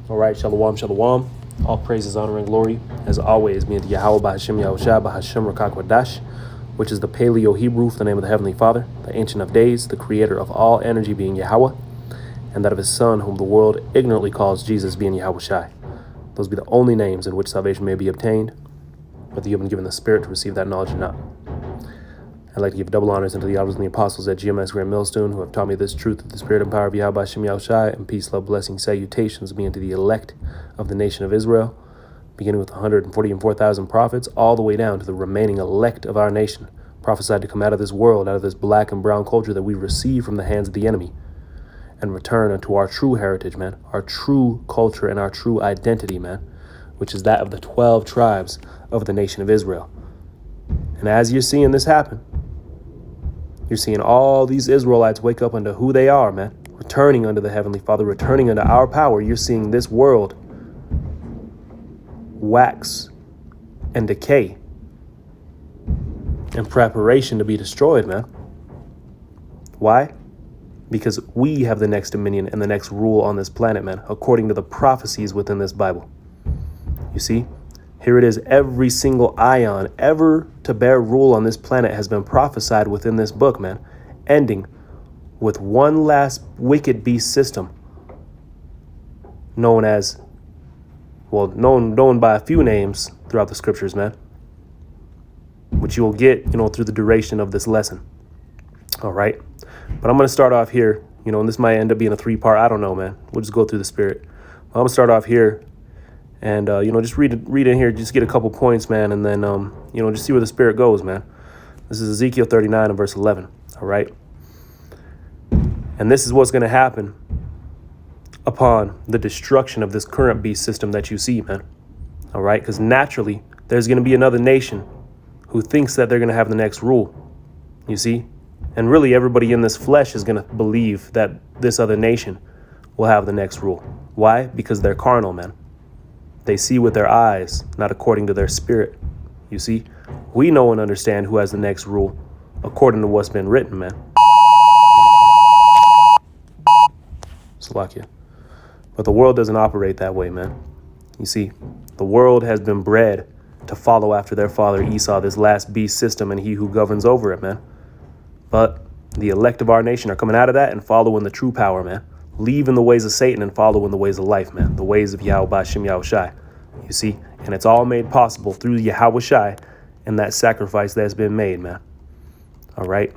All right, shalom, shalom. All praises, honor, and glory, as always, be unto Yahweh, Bahashem Yahushua, Bahashem Rakakwadash, which is the Paleo Hebrew for the name of the Heavenly Father, the Ancient of Days, the Creator of all energy, being Yahweh, and that of His Son, whom the world ignorantly calls Jesus, being Yahushai. Those be the only names in which salvation may be obtained, whether you have been given the Spirit to receive that knowledge or not. I'd like to give double honors unto the elders and the apostles at GMS Grand Millstone, who have taught me this truth of the Spirit and power of Yahweh Hashem Yahushai, and peace, love, blessing, salutations be unto the elect of the nation of Israel, beginning with 144,000 prophets, all the way down to the remaining elect of our nation, prophesied to come out of this world, out of this black and brown culture that we receive from the hands of the enemy, and return unto our true heritage, man, our true culture and our true identity, man, which is that of the 12 tribes of the nation of Israel. And as you're seeing this happen, you're seeing all these Israelites wake up unto who they are, man, returning unto the Heavenly Father, returning unto our power. You're seeing this world wax and decay in preparation to be destroyed, man. Why? Because we have the next dominion and the next rule on this planet, man, according to the prophecies within this Bible. You see? Here it is, every single ion ever to bear rule on this planet has been prophesied within this book, man, ending with one last wicked beast system known as, well, known by a few names throughout the scriptures, man, which you will get, through the duration of this lesson. All right. But I'm going to start off here, and this might end up being a 3-part. I don't know, man. We'll just go through the Spirit. I'm going to start off here. And, just read in here, just get a couple points, man, and then, just see where the Spirit goes, man. This is Ezekiel 39 and verse 11, all right? And this is what's going to happen upon the destruction of this current beast system that you see, man, all right? Because naturally, there's going to be another nation who thinks that they're going to have the next rule, you see? And really, everybody in this flesh is going to believe that this other nation will have the next rule. Why? Because they're carnal, man. They see with their eyes, not according to their spirit. You see, we know and understand who has the next rule according to what's been written, man. Salakia. But the world doesn't operate that way, man. You see, the world has been bred to follow after their father Esau, this last beast system, and he who governs over it, man. But the elect of our nation are coming out of that and following the true power, man. Leaving the ways of Satan and following the ways of life, man. The ways of Yahweh Bahashem Yahushai. You see? And it's all made possible through Yahushai and that sacrifice that's been made, man. All right?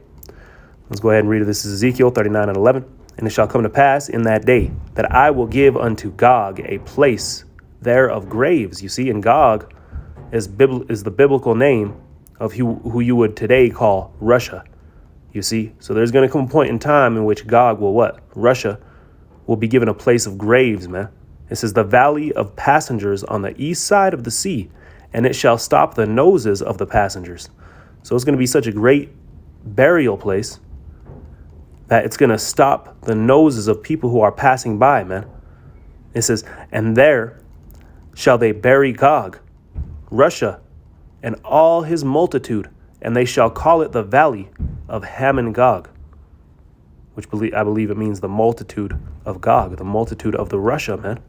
Let's go ahead and read it. This is Ezekiel 39 and 11. And it shall come to pass in that day that I will give unto Gog a place there of graves. You see? And Gog is the biblical name of who you would today call Russia. You see? So there's going to come a point in time in which Gog will what? Russia will be given a place of graves, man. It says the valley of passengers on the east side of the sea, and it shall stop the noses of the passengers. So it's going to be such a great burial place that it's going to stop the noses of people who are passing by, man. It says, and there shall they bury Gog, Russia, and all his multitude, and they shall call it the valley of Hamon Gog, which I believe it means the multitude of Gog, the multitude of the Russia, man.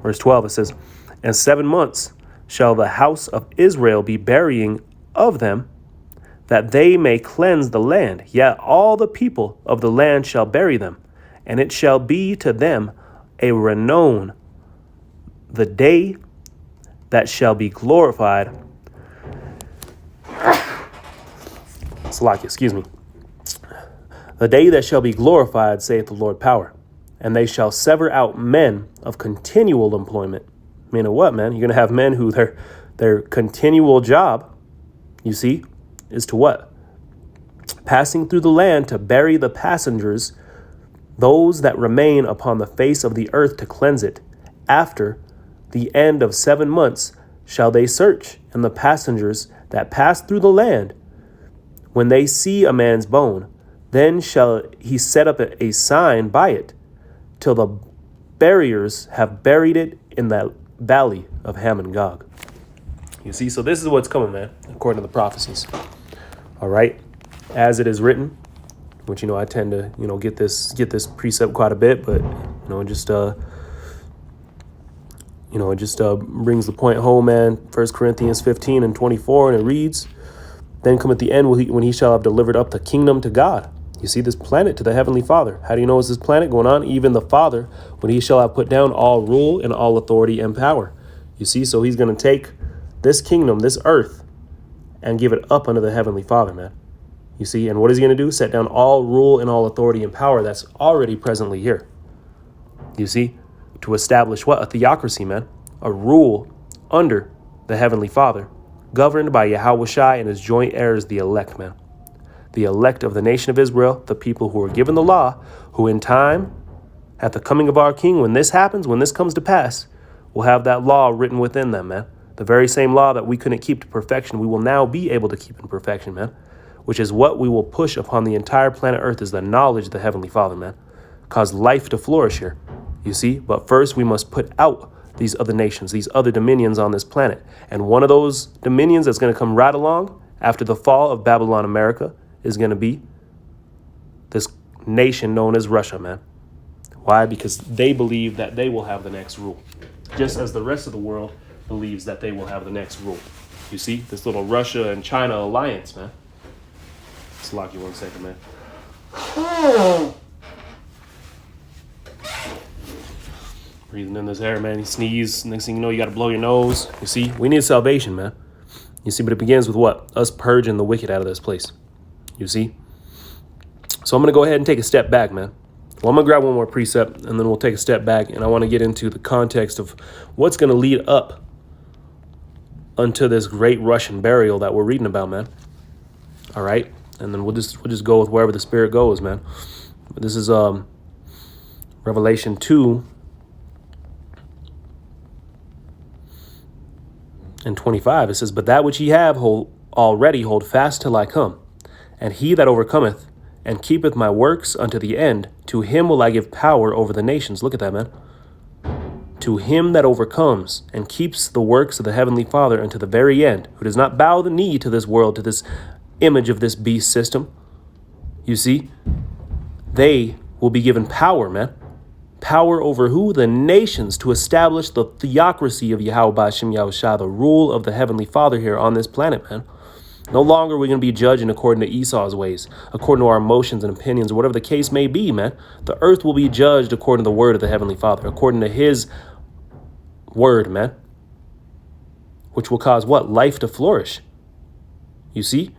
Verse 12, it says, and 7 months shall the house of Israel be burying of them, that they may cleanse the land. Yet all the people of the land shall bury them, and it shall be to them a renown, the day that shall be glorified. Salakia, excuse me. The day that shall be glorified, saith the Lord power, and they shall sever out men of continual employment. Meaning what, man? You're going to have men who their continual job, you see, is to what? Passing through the land to bury the passengers, those that remain upon the face of the earth to cleanse it. After the end of 7 months shall they search, and the passengers that pass through the land, when they see a man's bone, then shall he set up a sign by it, till the buriers have buried it in that valley of Hamon Gog. You see, so this is what's coming, man, according to the prophecies. All right, as it is written, which I tend to get this precept quite a bit, but just It just brings the point home, man. 1 Corinthians 15:24, and it reads, "Then cometh the end when he shall have delivered up the kingdom to God." You see, this planet to the heavenly Father. How do you know it's this planet going on? Even the Father, when he shall have put down all rule and all authority and power. You see, so he's going to take this kingdom, this earth, and give it up unto the heavenly Father, man. You see, and what is he going to do? Set down all rule and all authority and power that's already presently here. You see, to establish what? A theocracy, man. A rule under the heavenly Father, governed by Yahweh Shai and his joint heirs, the elect, man. The elect of the nation of Israel, the people who are given the law, who in time, at the coming of our King, when this happens, when this comes to pass, will have that law written within them, man. The very same law that we couldn't keep to perfection, we will now be able to keep in perfection, man. Which is what we will push upon the entire planet Earth, is the knowledge of the heavenly Father, man. Cause life to flourish here, you see. But first we must put out these other nations, these other dominions on this planet. And one of those dominions that's going to come right along after the fall of Babylon America is going to be this nation known as Russia, man. Why? Because they believe that they will have the next rule, just as the rest of the world believes that they will have the next rule. You see, this little Russia and China alliance, man. Let's lock you 1 second, man. Breathing in this air, man. You sneeze. Next thing you know, you got to blow your nose. You see, we need salvation, man. You see, but it begins with what? Us purging the wicked out of this place. You see? So I'm going to go ahead and take a step back, man. Well, I'm going to grab one more precept, and then we'll take a step back, and I want to get into the context of what's going to lead up unto this great Russian burial that we're reading about, man. All right? And then we'll just go with wherever the Spirit goes, man. This is Revelation 2:25. It says, "But that which ye have already hold fast till I come. And he that overcometh and keepeth my works unto the end, to him will I give power over the nations." Look at that, man. To him that overcomes and keeps the works of the heavenly Father unto the very end, who does not bow the knee to this world, to this image of this beast system. You see, they will be given power, man. Power over who? The nations, to establish the theocracy of Yahweh Ba'ashem Yahushua, the rule of the heavenly Father here on this planet, man. No longer are we going to be judging according to Esau's ways, according to our emotions and opinions, or whatever the case may be, man. The earth will be judged according to the word of the heavenly Father, according to his word, man. Which will cause what? Life to flourish. You see?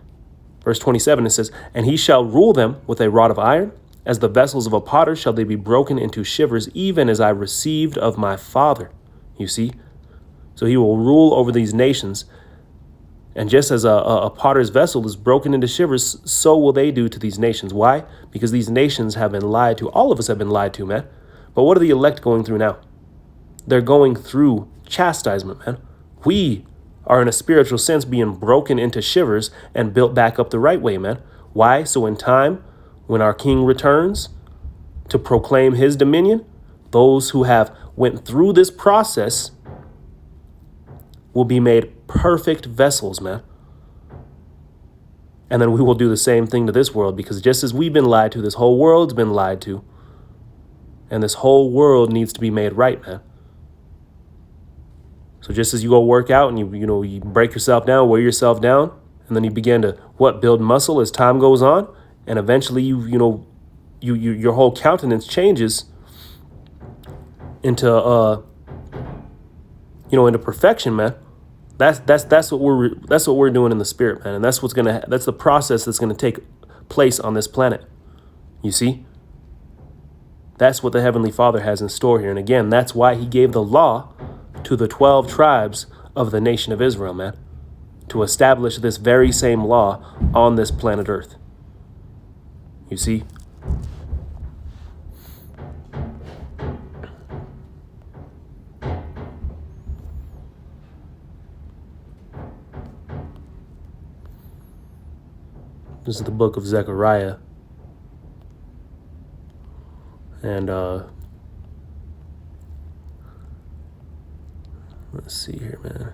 Verse 27, it says, "And he shall rule them with a rod of iron, as the vessels of a potter shall they be broken into shivers, even as I received of my Father." You see? So he will rule over these nations. And just as a potter's vessel is broken into shivers, so will they do to these nations. Why? Because these nations have been lied to. All of us have been lied to, man. But what are the elect going through now? They're going through chastisement, man. We are in a spiritual sense being broken into shivers and built back up the right way, man. Why? So in time, when our King returns to proclaim his dominion, those who have went through this process will be made perfect vessels, man. And then we will do the same thing to this world, because just as we've been lied to, this whole world's been lied to. And this whole world needs to be made right, man. So just as you go work out and you break yourself down, wear yourself down, and then you begin to build muscle as time goes on, and eventually your whole countenance changes into into perfection, man. That's what we're doing in the spirit, man, and that's the process that's gonna take place on this planet. You see, that's what the Heavenly Father has in store here, and again, that's why He gave the law to the 12 tribes of the nation of Israel, man, to establish this very same law on this planet Earth. You see? This is the book of Zechariah. And let's see here, man.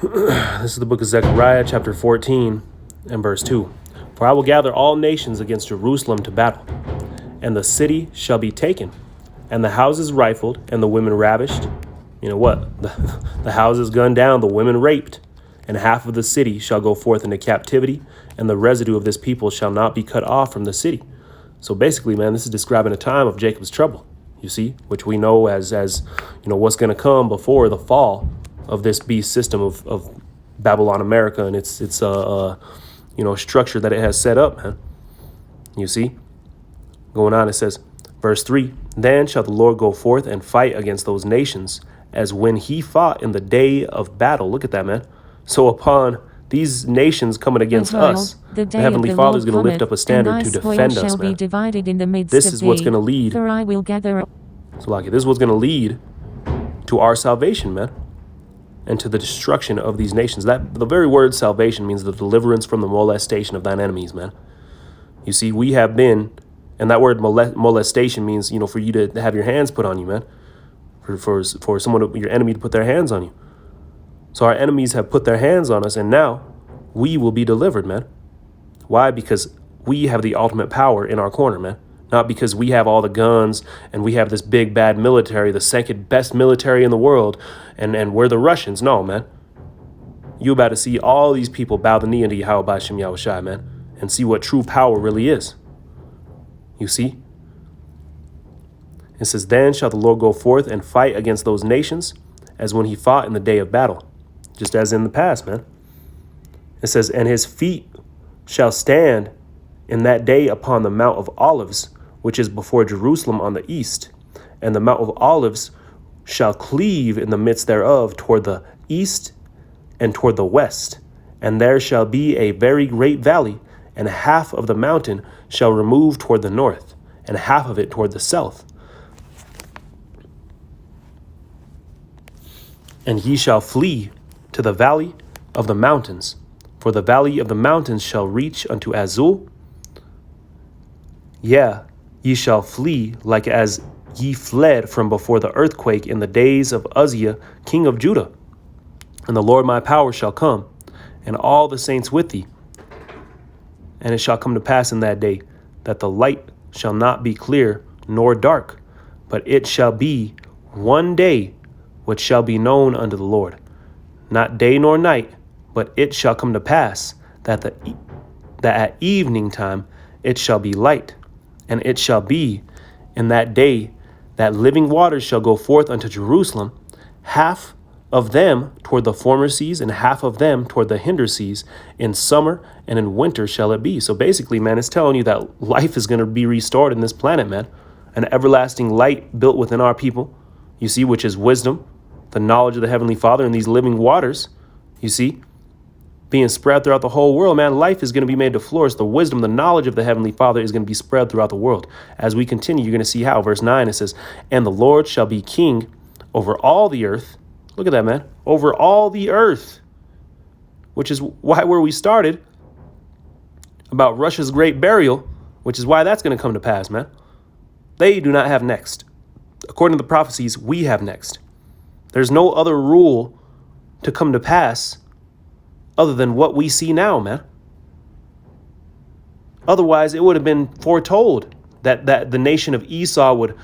This is the book of Zechariah, chapter 14 and verse 2. For I will gather all nations against Jerusalem to battle, and the city shall be taken, and the houses rifled, and the women ravished. You know what? The houses gunned down, the women raped, and half of the city shall go forth into captivity, and the residue of this people shall not be cut off from the city. So basically, man, this is describing a time of Jacob's trouble, you see, which we know as what's going to come before the fall of this beast system of Babylon America and its structure that it has set up, man. You see, going on, it says, verse 3, then shall the Lord go forth and fight against those nations as when he fought in the day of battle. Look at that, man. So upon these nations coming against us, the Heavenly Father is going to lift up a standard to defend us, man. This is what's going to lead. So, like, this is what's going to lead to our salvation, man, and to the destruction of these nations. That the very word salvation means the deliverance from the molestation of thine enemies, man. You see, we have been, and that word molestation means, for you to have your hands put on you, man. For someone, your enemy, to put their hands on you. So our enemies have put their hands on us, and now we will be delivered, man. Why? Because we have the ultimate power in our corner, man. Not because we have all the guns and we have this big bad military, the second best military in the world, and we're the Russians. No, man. You about to see all these people bow the knee into Yahweh B'Shem Yahushai, man, and see what true power really is. You see? It says, then shall the Lord go forth and fight against those nations as when he fought in the day of battle. Just as in the past, man. It says, and his feet shall stand in that day upon the Mount of Olives, which is before Jerusalem on the east. And the Mount of Olives shall cleave in the midst thereof toward the east and toward the west. And there shall be a very great valley, and half of the mountain shall remove toward the north, and half of it toward the south. And ye shall flee to the valley of the mountains, for the valley of the mountains shall reach unto Azul. Yeah, ye shall flee like as ye fled from before the earthquake in the days of Uzziah, king of Judah. And the Lord my power shall come, and all the saints with thee. And it shall come to pass in that day that the light shall not be clear nor dark, but it shall be one day which shall be known unto the Lord, not day nor night, but it shall come to pass that at evening time it shall be light. And it shall be in that day that living waters shall go forth unto Jerusalem, half of them toward the former seas, and half of them toward the hinder seas. In summer and in winter shall it be. So basically, man, it's telling you that life is going to be restored in this planet, man. An everlasting light built within our people, you see, which is wisdom, the knowledge of the Heavenly Father, and these living waters, you see, being spread throughout the whole world, man. Life is going to be made to flourish. The wisdom, the knowledge of the Heavenly Father is going to be spread throughout the world. As we continue, you're going to see how. Verse 9, it says, and the Lord shall be king over all the earth. Look at that, man. Over all the earth, which is where we started about Russia's great burial, which is why that's going to come to pass, man. They do not have next. According to the prophecies, we have next. There's no other rule to come to pass other than what we see now, man. Otherwise, it would have been foretold that the nation of Esau would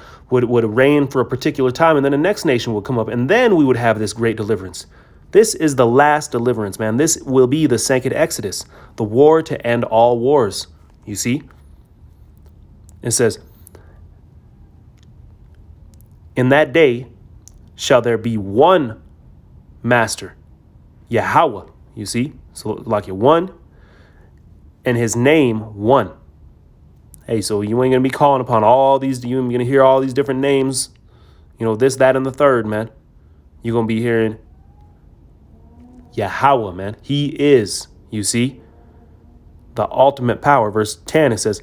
reign for a particular time, and then the next nation would come up, and then we would have this great deliverance. This is the last deliverance, man. This will be the second Exodus, the war to end all wars. You see? It says, in that day shall there be one master, Yahweh. You see? So like one, and his name one. Hey, so you ain't going to be calling upon all these, you're going to hear all these different names, this, that, and the third, man. You're going to be hearing Yahweh, man. He is, you see, the ultimate power. Verse 10, it says,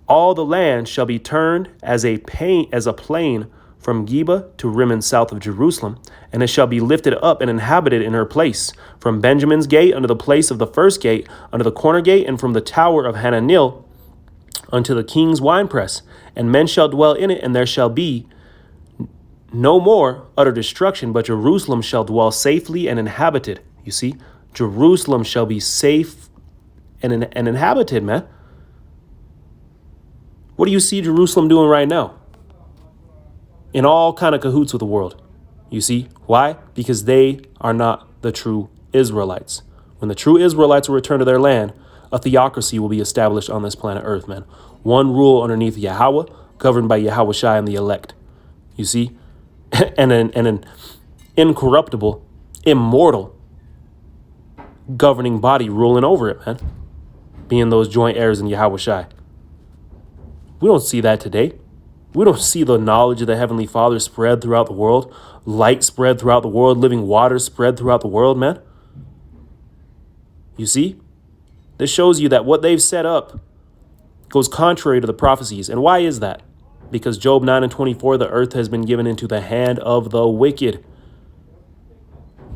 all the land shall be turned as a plain from Geba to Rimmon south of Jerusalem, and it shall be lifted up and inhabited in her place, from Benjamin's gate unto the place of the first gate, unto the corner gate, and from the tower of Hananel unto the king's winepress. And men shall dwell in it, and there shall be no more utter destruction, but Jerusalem shall dwell safely and inhabited. You see, Jerusalem shall be safe and inhabited, man. What do you see Jerusalem doing right now? In all kind of cahoots with the world. You see, why? Because they are not the true Israelites. When the true Israelites will return to their land, a theocracy will be established on this planet Earth, man. One rule underneath Yahweh, governed by Yahweh Shai and the elect. You see? and an incorruptible, immortal governing body ruling over it, man. Being those joint heirs in Yahweh Shai. We don't see that today. We don't see the knowledge of the Heavenly Father spread throughout the world, light spread throughout the world, living water spread throughout the world, man. You see? This shows you that what they've set up goes contrary to the prophecies. And why is that? Because Job 9:24, the earth has been given into the hand of the wicked.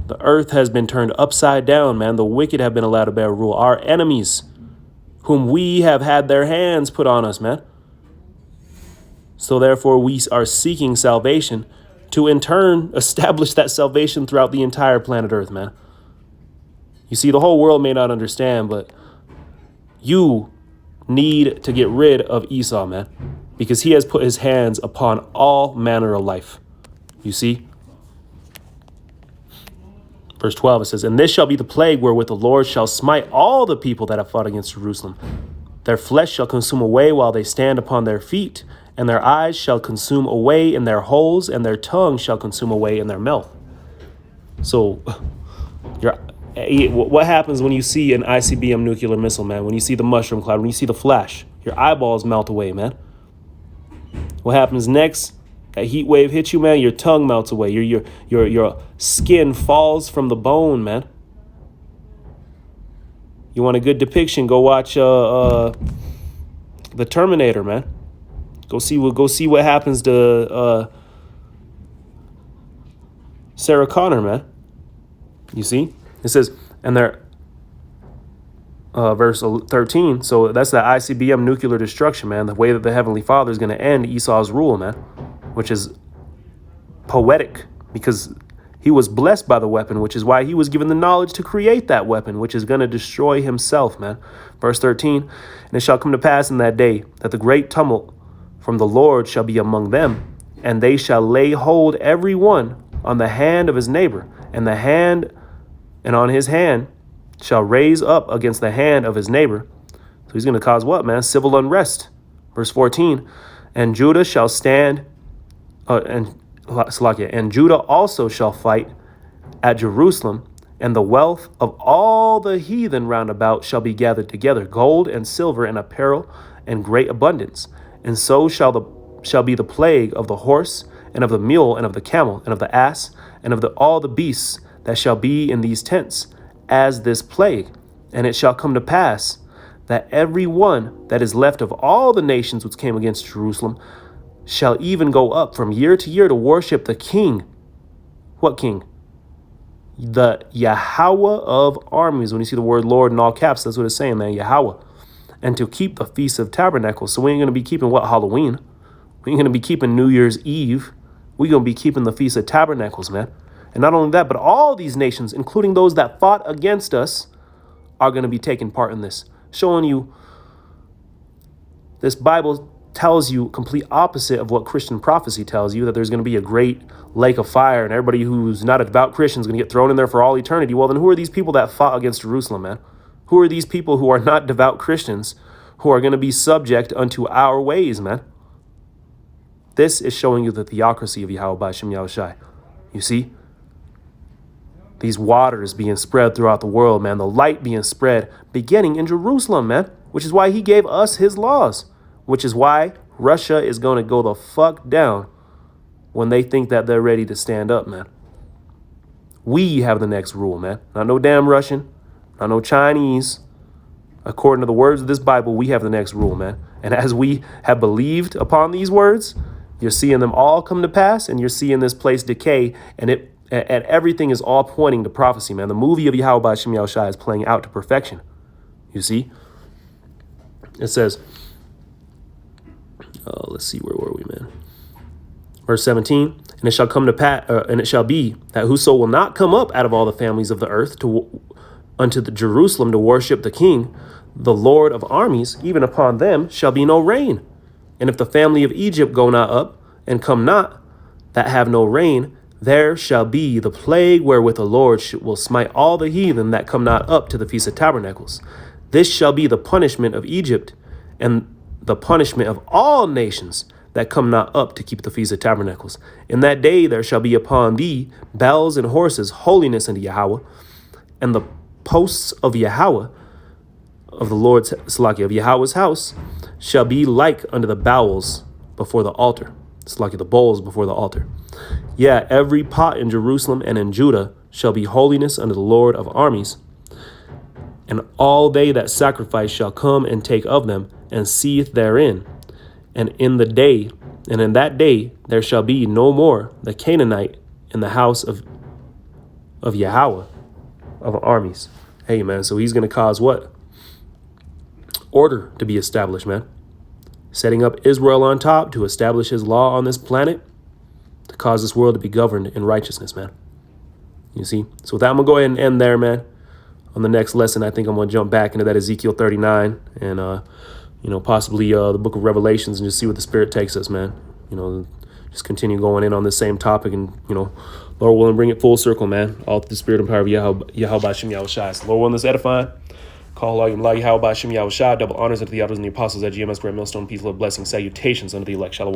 The earth has been turned upside down, man. The wicked have been allowed to bear rule. Our enemies, whom we have had their hands put on us, man. So therefore, we are seeking salvation to in turn establish that salvation throughout the entire planet Earth, man. You see, the whole world may not understand, but you need to get rid of Esau, man, because he has put his hands upon all manner of life. You see? Verse 12, it says, "And this shall be the plague wherewith the Lord shall smite all the people that have fought against Jerusalem. Their flesh shall consume away while they stand upon their feet, and their eyes shall consume away in their holes, and their tongue shall consume away in their mouth." So, what happens when you see an ICBM nuclear missile, man? When you see the mushroom cloud, when you see the flash, your eyeballs melt away, man. What happens next? That heat wave hits you, man. Your tongue melts away. Your skin falls from the bone, man. You want a good depiction? Go watch the Terminator, man. Go see what happens to Sarah Connor, man. You see, it says, and they're verse 13. So that's the ICBM nuclear destruction, man. The way that the Heavenly Father is going to end Esau's rule, man, which is poetic because he was blessed by the weapon, which is why he was given the knowledge to create that weapon, which is going to destroy himself, man. Verse 13, "And it shall come to pass in that day that the great tumult from the Lord shall be among them, and they shall lay hold every one on the hand of his neighbor, and on his hand shall raise up against the hand of his neighbor." So he's going to cause what, man? Civil unrest. Verse 14, "And Judah shall stand, and Judah also shall fight at Jerusalem, and the wealth of all the heathen round about shall be gathered together, gold and silver and apparel and great abundance. And so shall be the plague of the horse and of the mule and of the camel and of the ass and of all the beasts that shall be in these tents, as this plague. And it shall come to pass that every one that is left of all the nations which came against Jerusalem shall even go up from year to year to worship the king." What king? The Yahweh of armies. When you see the word Lord in all caps, that's what it's saying, man. Yahweh. "And to keep the Feast of Tabernacles." So we ain't going to be keeping what? Halloween. We ain't going to be keeping New Year's Eve. We're going to be keeping the Feast of Tabernacles, man. And not only that, but all these nations, including those that fought against us, are going to be taking part in this. Showing you this Bible tells you complete opposite of what Christian prophecy tells you, that there's going to be a great lake of fire and everybody who's not a devout Christian is going to get thrown in there for all eternity. Well, then who are these people that fought against Jerusalem, man? Who are these people who are not devout Christians who are going to be subject unto our ways, man? This is showing you the theocracy of Yahweh by Shem Yahushai. You see? These waters being spread throughout the world, man. The light being spread, beginning in Jerusalem, man. Which is why he gave us his laws. Which is why Russia is going to go the fuck down when they think that they're ready to stand up, man. We have the next rule, man. Not no damn Russian. Not no Chinese. According to the words of this Bible, we have the next rule, man. And as we have believed upon these words, you're seeing them all come to pass, and you're seeing this place decay, and everything is all pointing to prophecy, man. The movie of Yahweh by Shem Yahushai is playing out to perfection. You see? It says, let's see, where were we, man? Verse 17, And it shall come to and it shall be that whoso will not come up out of all the families of the earth unto the Jerusalem to worship the King, the Lord of armies, even upon them shall be no rain. And if the family of Egypt go not up and come not, that have no rain, there shall be the plague wherewith the Lord will smite all the heathen that come not up to the Feast of Tabernacles. This shall be the punishment of Egypt and the punishment of all nations that come not up to keep the Feast of Tabernacles. In that day there shall be upon thee bells and horses, holiness unto Yahweh, and the posts of Yahweh, of the Lord's Salaki, of Yahweh's house, shall be like unto the bowls before the altar. Salaki, the bowls before the altar. Yeah, every pot in Jerusalem and in Judah shall be holiness unto the Lord of armies. And all they that sacrifice shall come and take of them, and seeth therein. And in that day there shall be no more the Canaanite in the house of Yahweh of armies. Hey, man, so he's going to cause what? Order to be established, man. Setting up Israel on top to establish his law on this planet, to cause this world to be governed in righteousness, man. You see? So with that, I'm going to go ahead and end there, man. On the next lesson, I think I'm going to jump back into that Ezekiel 39 and, possibly the book of Revelations, and just see what the Spirit takes us, man. Just continue going in on this same topic and, Lord willing, bring it full circle, man. All through the Spirit and power of Yahweh Shem Yahweh Shai. So Lord willing, this edifying. Call Allah Yahweh Shem Yahweh Shai. Double honors unto the elders and the apostles at GMS Great Millstone. Peace, love, blessings, salutations unto the elect. Shalom.